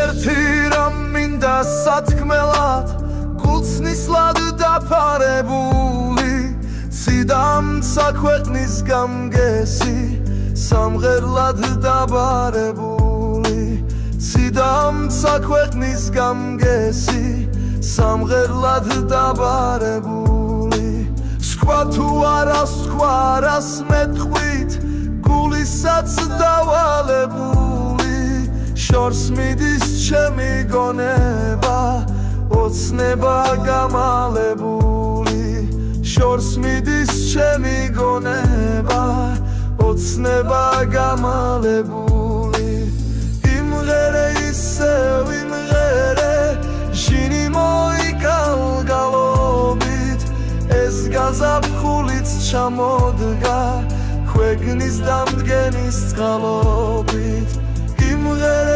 ერთი რამ მინდა სათქმელად გულცნისლად დაფარებული ციდამცა ქვეყნის გამგესი სამღერლად დაბარებული ციდამცა ქვეყნის გამგესი სამღერლად დაბარებული სხვა თუ არას მეტყვით გულისაც დავალებული შორს მიდის ჩემი გონება ოცნება გამალებული შორს მიდის ჩემი გონება ოცნება გამალებული იმღერე ისევ იმღერე ჟინი მოიკალგალობით ეს გაზაფხულიც ჩამოდგა ქვეყნის დამდგენის წყალობით იმღერე